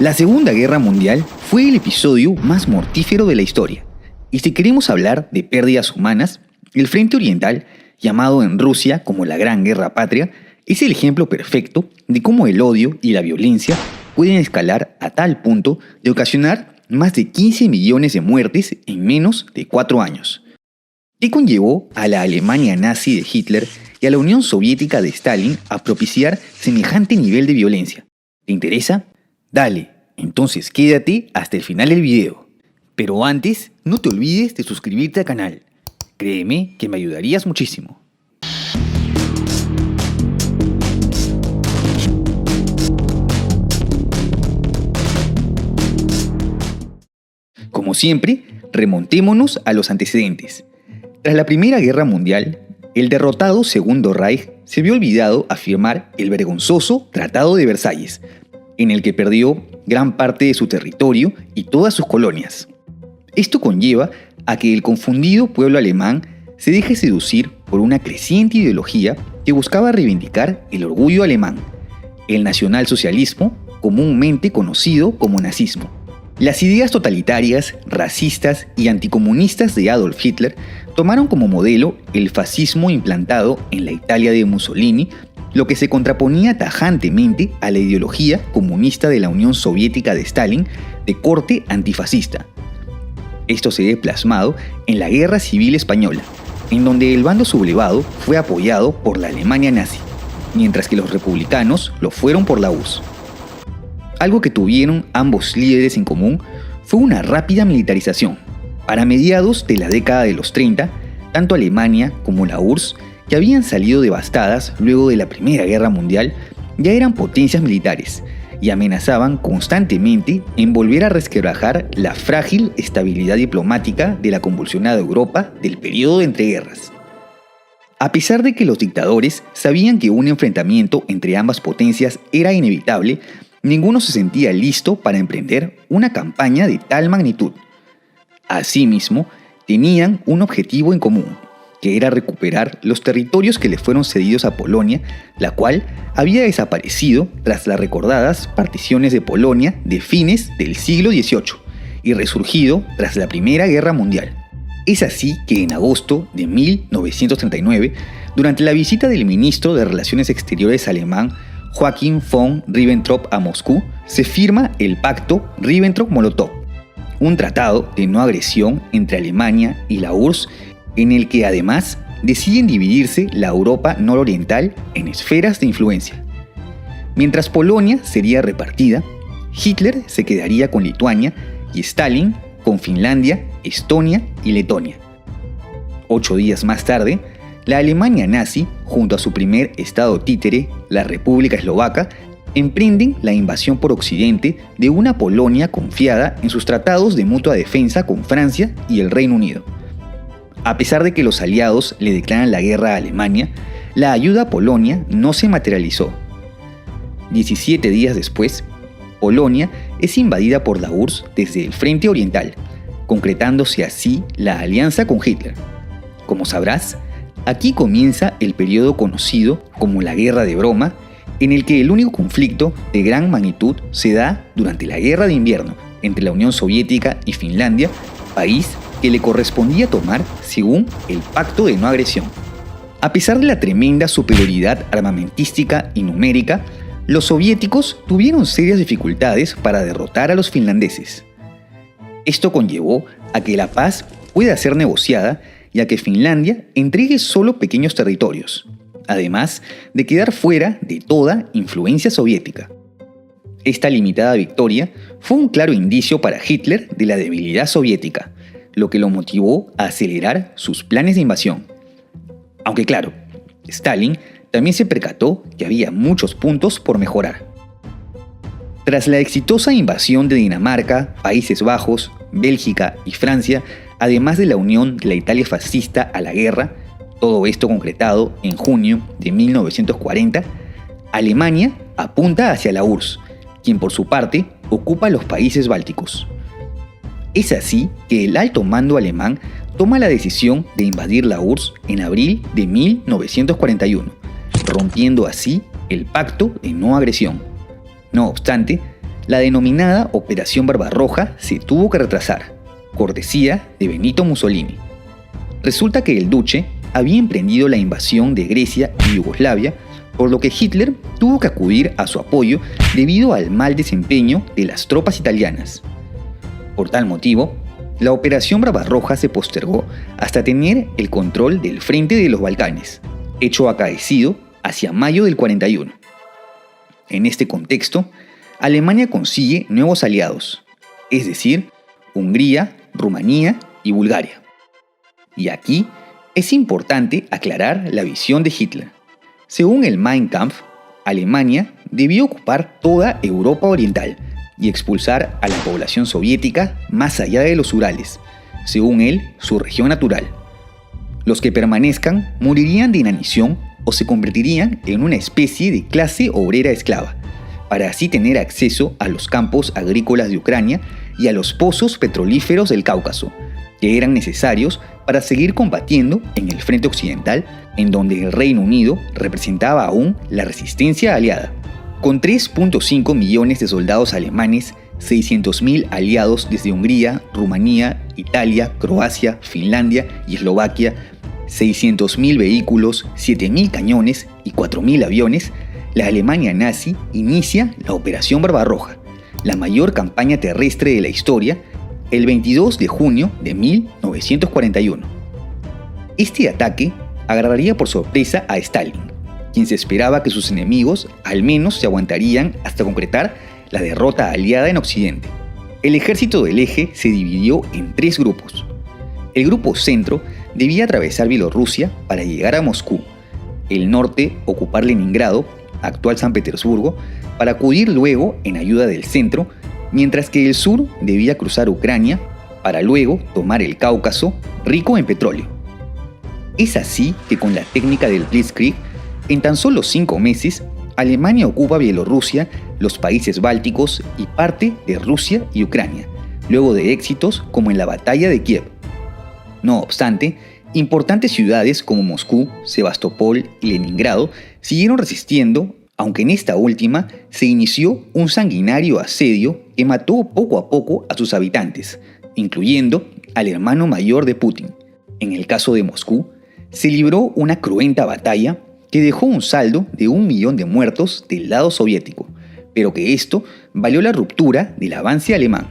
La Segunda Guerra Mundial fue el episodio más mortífero de la historia. Y si queremos hablar de pérdidas humanas, el Frente Oriental, llamado en Rusia como la Gran Guerra Patria, es el ejemplo perfecto de cómo el odio y la violencia pueden escalar a tal punto de ocasionar más de 15 millones de muertes en menos de 4 años. ¿Qué conllevó a la Alemania nazi de Hitler y a la Unión Soviética de Stalin a propiciar semejante nivel de violencia? ¿Te interesa? Dale, entonces quédate hasta el final del video. Pero antes, no te olvides de suscribirte al canal. Créeme que me ayudarías muchísimo. Como siempre, remontémonos a los antecedentes. Tras la Primera Guerra Mundial, el derrotado Segundo Reich se vio olvidado a firmar el vergonzoso Tratado de Versalles, en el que perdió gran parte de su territorio y todas sus colonias. Esto conlleva a que el confundido pueblo alemán se deje seducir por una creciente ideología que buscaba reivindicar el orgullo alemán, el nacionalsocialismo, comúnmente conocido como nazismo. Las ideas totalitarias, racistas y anticomunistas de Adolf Hitler tomaron como modelo el fascismo implantado en la Italia de Mussolini, lo que se contraponía tajantemente a la ideología comunista de la Unión Soviética de Stalin de corte antifascista. Esto se ve plasmado en la Guerra Civil Española, en donde el bando sublevado fue apoyado por la Alemania nazi, mientras que los republicanos lo fueron por la URSS. Algo que tuvieron ambos líderes en común fue una rápida militarización. Para mediados de la década de los 30, tanto Alemania como la URSS, que habían salido devastadas luego de la Primera Guerra Mundial, ya eran potencias militares y amenazaban constantemente en volver a resquebrajar la frágil estabilidad diplomática de la convulsionada Europa del periodo de entreguerras. A pesar de que los dictadores sabían que un enfrentamiento entre ambas potencias era inevitable, ninguno se sentía listo para emprender una campaña de tal magnitud. Asimismo, tenían un objetivo en común, que era recuperar los territorios que le fueron cedidos a Polonia, la cual había desaparecido tras las recordadas particiones de Polonia de fines del siglo XVIII y resurgido tras la Primera Guerra Mundial. Es así que en agosto de 1939, durante la visita del ministro de Relaciones Exteriores alemán Joachim von Ribbentrop a Moscú, se firma el Pacto Ribbentrop-Molotov, un tratado de no agresión entre Alemania y la URSS, en el que además deciden dividirse la Europa nororiental en esferas de influencia. Mientras Polonia sería repartida, Hitler se quedaría con Lituania y Stalin con Finlandia, Estonia y Letonia. 8 días más tarde, la Alemania nazi, junto a su primer estado títere, la República Eslovaca, emprenden la invasión por Occidente de una Polonia confiada en sus tratados de mutua defensa con Francia y el Reino Unido. A pesar de que los aliados le declaran la guerra a Alemania, la ayuda a Polonia no se materializó. 17 días después, Polonia es invadida por la URSS desde el Frente Oriental, concretándose así la alianza con Hitler. Como sabrás, aquí comienza el periodo conocido como la Guerra de Broma, en el que el único conflicto de gran magnitud se da durante la Guerra de Invierno entre la Unión Soviética y Finlandia, país que le correspondía tomar según el Pacto de No Agresión. A pesar de la tremenda superioridad armamentística y numérica, los soviéticos tuvieron serias dificultades para derrotar a los finlandeses. Esto conllevó a que la paz pueda ser negociada y a que Finlandia entregue solo pequeños territorios, además de quedar fuera de toda influencia soviética. Esta limitada victoria fue un claro indicio para Hitler de la debilidad soviética, lo que lo motivó a acelerar sus planes de invasión. Aunque claro, Stalin también se percató que había muchos puntos por mejorar. Tras la exitosa invasión de Dinamarca, Países Bajos, Bélgica y Francia, además de la unión de la Italia fascista a la guerra, todo esto concretado en junio de 1940, Alemania apunta hacia la URSS, quien por su parte ocupa los países bálticos. Es así que el alto mando alemán toma la decisión de invadir la URSS en abril de 1941, rompiendo así el Pacto de No Agresión. No obstante, La denominada Operación Barbarroja se tuvo que retrasar, cortesía de Benito Mussolini. Resulta que el duce había emprendido la invasión de Grecia y Yugoslavia, por lo que Hitler tuvo que acudir a su apoyo debido al mal desempeño de las tropas italianas. Por tal motivo, la Operación Barbarroja se postergó hasta tener el control del frente de los Balcanes, hecho acaecido hacia mayo del 41. En este contexto, Alemania consigue nuevos aliados, es decir, Hungría, Rumanía y Bulgaria. Y aquí es importante aclarar la visión de Hitler. Según el Mein Kampf, Alemania debió ocupar toda Europa Oriental y expulsar a la población soviética más allá de los Urales, según él, su región natural. Los que permanezcan morirían de inanición o se convertirían en una especie de clase obrera esclava, para así tener acceso a los campos agrícolas de Ucrania y a los pozos petrolíferos del Cáucaso, que eran necesarios para seguir combatiendo en el frente occidental, en donde el Reino Unido representaba aún la resistencia aliada. Con 3.5 millones de soldados alemanes, 600.000 aliados desde Hungría, Rumanía, Italia, Croacia, Finlandia y Eslovaquia, 600.000 vehículos, 7.000 cañones y 4.000 aviones, la Alemania nazi inicia la Operación Barbarroja, la mayor campaña terrestre de la historia, el 22 de junio de 1941. Este ataque agarraría por sorpresa a Stalin, quien se esperaba que sus enemigos al menos se aguantarían hasta concretar la derrota aliada en Occidente. El ejército del eje se dividió en 3 grupos. El grupo centro debía atravesar Bielorrusia para llegar a Moscú, el norte ocupar Leningrado, actual San Petersburgo, para acudir luego en ayuda del centro, mientras que el sur debía cruzar Ucrania para luego tomar el Cáucaso, rico en petróleo. Es así que con la técnica del Blitzkrieg, en tan solo 5 meses, Alemania ocupa Bielorrusia, los países bálticos y parte de Rusia y Ucrania, luego de éxitos como en la batalla de Kiev. No obstante, importantes ciudades como Moscú, Sebastopol y Leningrado siguieron resistiendo, aunque en esta última se inició un sanguinario asedio que mató poco a poco a sus habitantes, incluyendo al hermano mayor de Putin. En el caso de Moscú, se libró una cruenta batalla que dejó un saldo de 1 millón de muertos del lado soviético, pero que esto valió la ruptura del avance alemán.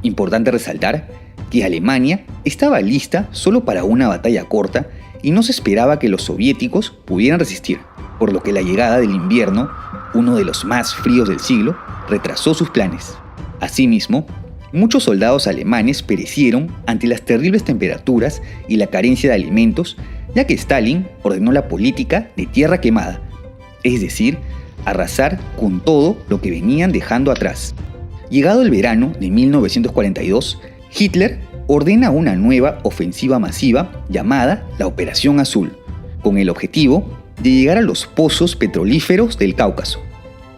Importante resaltar que Alemania estaba lista solo para una batalla corta y no se esperaba que los soviéticos pudieran resistir, por lo que la llegada del invierno, uno de los más fríos del siglo, retrasó sus planes. Asimismo, muchos soldados alemanes perecieron ante las terribles temperaturas y la carencia de alimentos, ya que Stalin ordenó la política de tierra quemada, es decir, arrasar con todo lo que venían dejando atrás. Llegado el verano de 1942, Hitler ordena una nueva ofensiva masiva llamada la Operación Azul, con el objetivo de llegar a los pozos petrolíferos del Cáucaso.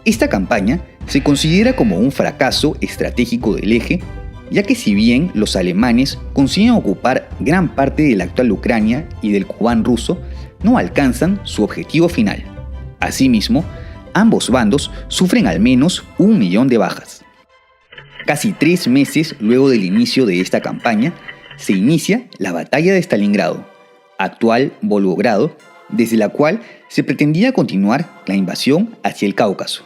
Esta campaña se considera como un fracaso estratégico del eje, ya que si bien los alemanes consiguen ocupar gran parte de la actual Ucrania y del Kubán ruso, no alcanzan su objetivo final. Asimismo, ambos bandos sufren al menos 1 millón de bajas. Casi 3 meses luego del inicio de esta campaña, se inicia la Batalla de Stalingrado, actual Volgogrado, desde la cual se pretendía continuar la invasión hacia el Cáucaso,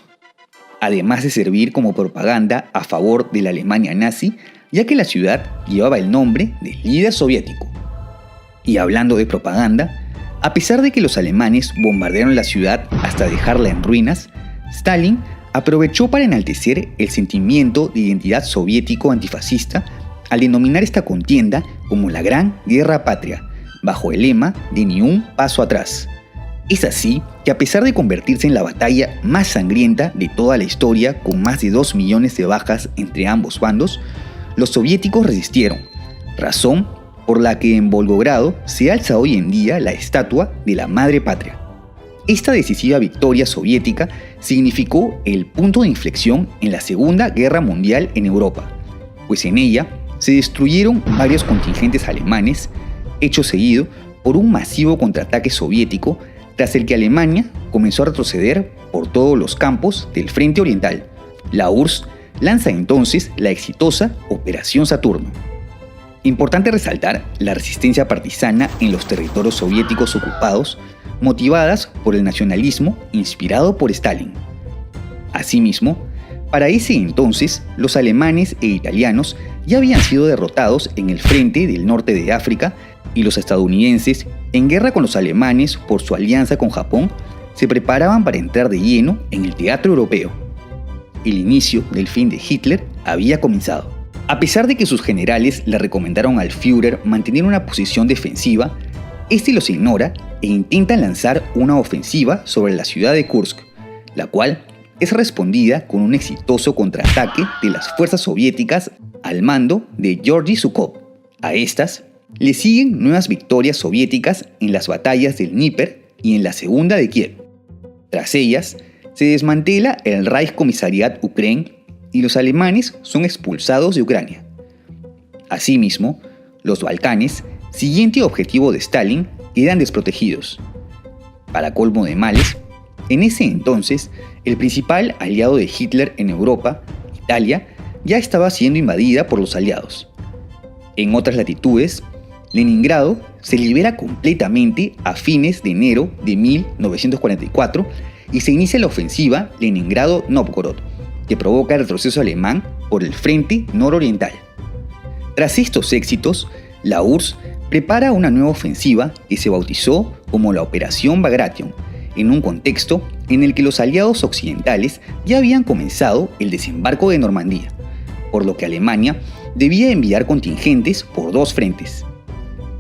además de servir como propaganda a favor de la Alemania nazi, ya que la ciudad llevaba el nombre del líder soviético. Y hablando de propaganda, a pesar de que los alemanes bombardearon la ciudad hasta dejarla en ruinas, Stalin aprovechó para enaltecer el sentimiento de identidad soviético antifascista al denominar esta contienda como la Gran Guerra Patria, bajo el lema de ni un paso atrás. Es así que a pesar de convertirse en la batalla más sangrienta de toda la historia, con más de 2 millones de bajas entre ambos bandos, los soviéticos resistieron, razón por la que en Volgogrado se alza hoy en día la estatua de la Madre Patria. Esta decisiva victoria soviética significó el punto de inflexión en la Segunda Guerra Mundial en Europa, pues en ella se destruyeron varios contingentes alemanes, hecho seguido por un masivo contraataque soviético tras el que Alemania comenzó a retroceder por todos los campos del frente oriental. La URSS lanza entonces la exitosa Operación Saturno. Importante resaltar la resistencia partisana en los territorios soviéticos ocupados, motivadas por el nacionalismo inspirado por Stalin. Asimismo, para ese entonces, los alemanes e italianos ya habían sido derrotados en el frente del norte de África y los estadounidenses, en guerra con los alemanes por su alianza con Japón, se preparaban para entrar de lleno en el teatro europeo. El inicio del fin de Hitler había comenzado. A pesar de que sus generales le recomendaron al Führer mantener una posición defensiva, este los ignora e intenta lanzar una ofensiva sobre la ciudad de Kursk, la cual es respondida con un exitoso contraataque de las fuerzas soviéticas al mando de Georgy Zhukov. A estas le siguen nuevas victorias soviéticas en las batallas del Dnieper y en la segunda de Kiev. Tras ellas, se desmantela el Reichskommissariat Ukraine y los alemanes son expulsados de Ucrania. Asimismo, los Balcanes, siguiente objetivo de Stalin, quedan desprotegidos. Para colmo de males, en ese entonces, el principal aliado de Hitler en Europa, Italia, ya estaba siendo invadida por los aliados. En otras latitudes, Leningrado se libera completamente a fines de enero de 1944 y se inicia la ofensiva Leningrado-Novgorod, que provoca el retroceso alemán por el frente nororiental. Tras estos éxitos, la URSS prepara una nueva ofensiva que se bautizó como la Operación Bagration, en un contexto en el que los aliados occidentales ya habían comenzado el desembarco de Normandía, por lo que Alemania debía enviar contingentes por dos frentes.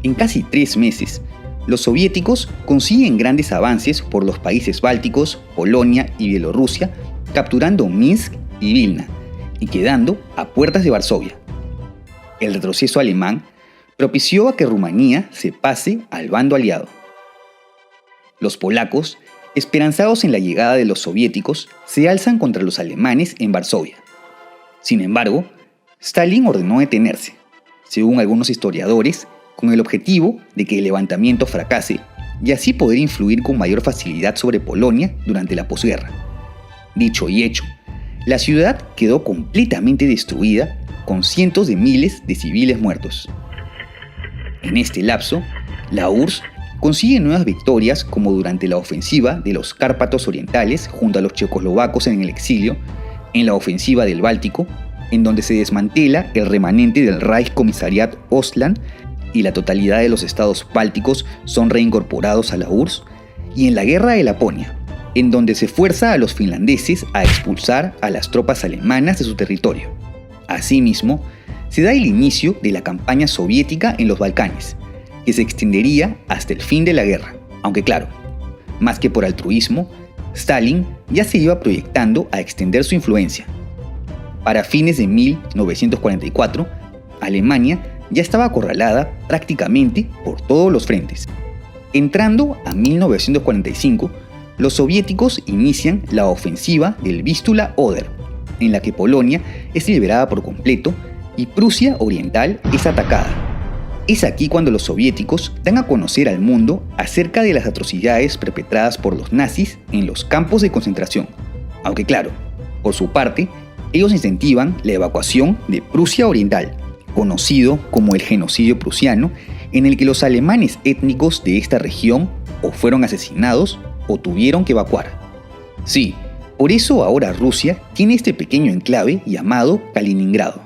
En casi 3 meses, los soviéticos consiguen grandes avances por los países bálticos, Polonia y Bielorrusia, capturando Minsk y Vilna, y quedando a puertas de Varsovia. El retroceso alemán propició a que Rumanía se pase al bando aliado. Los polacos, esperanzados en la llegada de los soviéticos, se alzan contra los alemanes en Varsovia. Sin embargo, Stalin ordenó detenerse, según algunos historiadores, con el objetivo de que el levantamiento fracase y así poder influir con mayor facilidad sobre Polonia durante la posguerra. Dicho y hecho, la ciudad quedó completamente destruida, con cientos de miles de civiles muertos. En este lapso, la URSS consigue nuevas victorias como durante la ofensiva de los Cárpatos Orientales junto a los checoslovacos en el exilio, en la ofensiva del Báltico, en donde se desmantela el remanente del Reichskommissariat Ostland y la totalidad de los estados bálticos son reincorporados a la URSS, y en la Guerra de Laponia, en donde se fuerza a los finlandeses a expulsar a las tropas alemanas de su territorio. Asimismo, se da el inicio de la campaña soviética en los Balcanes, que se extendería hasta el fin de la guerra, aunque claro, más que por altruismo, Stalin ya se iba proyectando a extender su influencia. Para fines de 1944, Alemania ya estaba acorralada prácticamente por todos los frentes. Entrando a 1945, los soviéticos inician la ofensiva del Vístula-Oder, en la que Polonia es liberada por completo y Prusia Oriental es atacada. Es aquí cuando los soviéticos dan a conocer al mundo acerca de las atrocidades perpetradas por los nazis en los campos de concentración. Aunque claro, por su parte, ellos incentivan la evacuación de Prusia Oriental, conocido como el genocidio prusiano, en el que los alemanes étnicos de esta región o fueron asesinados o tuvieron que evacuar. Sí, por eso ahora Rusia tiene este pequeño enclave llamado Kaliningrado.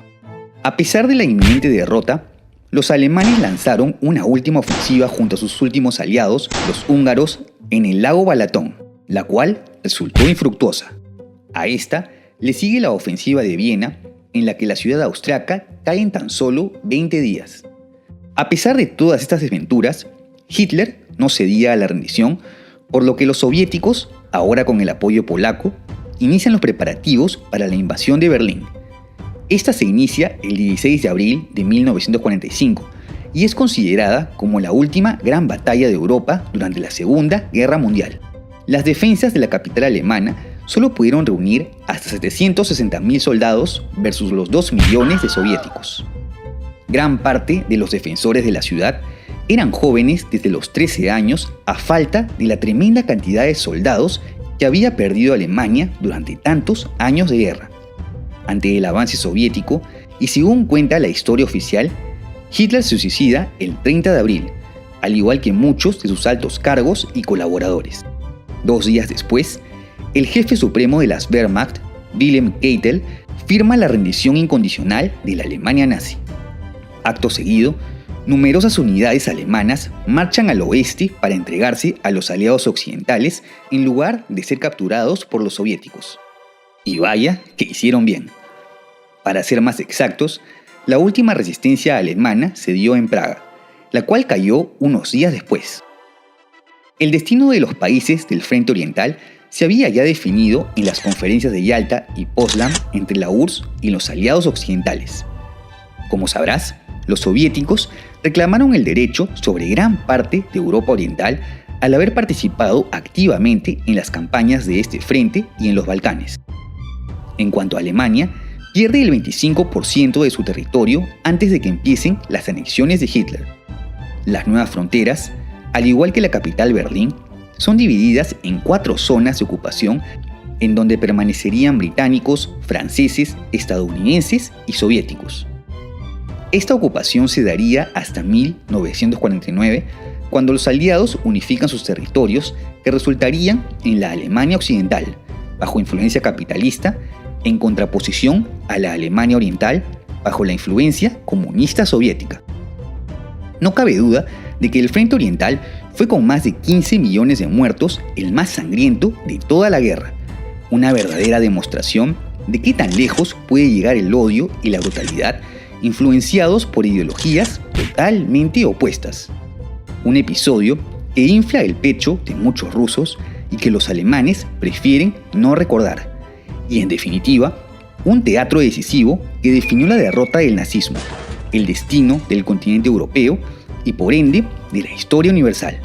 A pesar de la inminente derrota, los alemanes lanzaron una última ofensiva junto a sus últimos aliados, los húngaros, en el lago Balatón, la cual resultó infructuosa. A esta le sigue la ofensiva de Viena, en la que la ciudad austriaca cae en tan solo 20 días. A pesar de todas estas desventuras, Hitler no cedía a la rendición, por lo que los soviéticos, ahora con el apoyo polaco, inician los preparativos para la invasión de Berlín. Esta se inicia el 16 de abril de 1945 y es considerada como la última gran batalla de Europa durante la Segunda Guerra Mundial. Las defensas de la capital alemana solo pudieron reunir hasta 760.000 soldados versus los 2 millones de soviéticos. Gran parte de los defensores de la ciudad eran jóvenes desde los 13 años a falta de la tremenda cantidad de soldados que había perdido Alemania durante tantos años de guerra. ante el avance soviético y según cuenta la historia oficial, Hitler se suicida el 30 de abril, al igual que muchos de sus altos cargos y colaboradores. 2 días después, el jefe supremo de las Wehrmacht, Wilhelm Keitel, firma la rendición incondicional de la Alemania nazi. Acto seguido, numerosas unidades alemanas marchan al oeste para entregarse a los aliados occidentales en lugar de ser capturados por los soviéticos. Y vaya que hicieron bien. Para ser más exactos, la última resistencia alemana se dio en Praga, la cual cayó unos días después. El destino de los países del Frente Oriental se había ya definido en las conferencias de Yalta y Potsdam entre la URSS y los aliados occidentales. Como sabrás, los soviéticos reclamaron el derecho sobre gran parte de Europa Oriental al haber participado activamente en las campañas de este frente y en los Balcanes. En cuanto a Alemania, pierde el 25% de su territorio antes de que empiecen las anexiones de Hitler. Las nuevas fronteras, al igual que la capital Berlín, son divididas en 4 zonas de ocupación en donde permanecerían británicos, franceses, estadounidenses y soviéticos. Esta ocupación se daría hasta 1949, cuando los aliados unifican sus territorios que resultarían en la Alemania Occidental, bajo influencia capitalista, en contraposición a la Alemania Oriental, bajo la influencia comunista soviética. No cabe duda de que el Frente Oriental fue con más de 15 millones de muertos el más sangriento de toda la guerra, una verdadera demostración de qué tan lejos puede llegar el odio y la brutalidad influenciados por ideologías totalmente opuestas. Un episodio que infla el pecho de muchos rusos y que los alemanes prefieren no recordar. Y en definitiva, un teatro decisivo que definió la derrota del nazismo, el destino del continente europeo y por ende de la historia universal.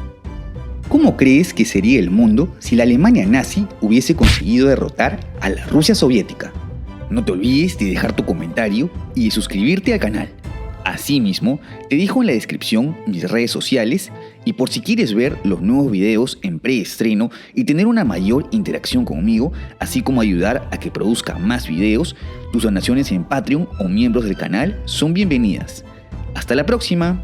¿Cómo crees que sería el mundo si la Alemania nazi hubiese conseguido derrotar a la Rusia soviética? No te olvides de dejar tu comentario y de suscribirte al canal. Asimismo, te dejo en la descripción mis redes sociales y por si quieres ver los nuevos videos en preestreno y tener una mayor interacción conmigo, así como ayudar a que produzca más videos, tus donaciones en Patreon o miembros del canal son bienvenidas. ¡Hasta la próxima!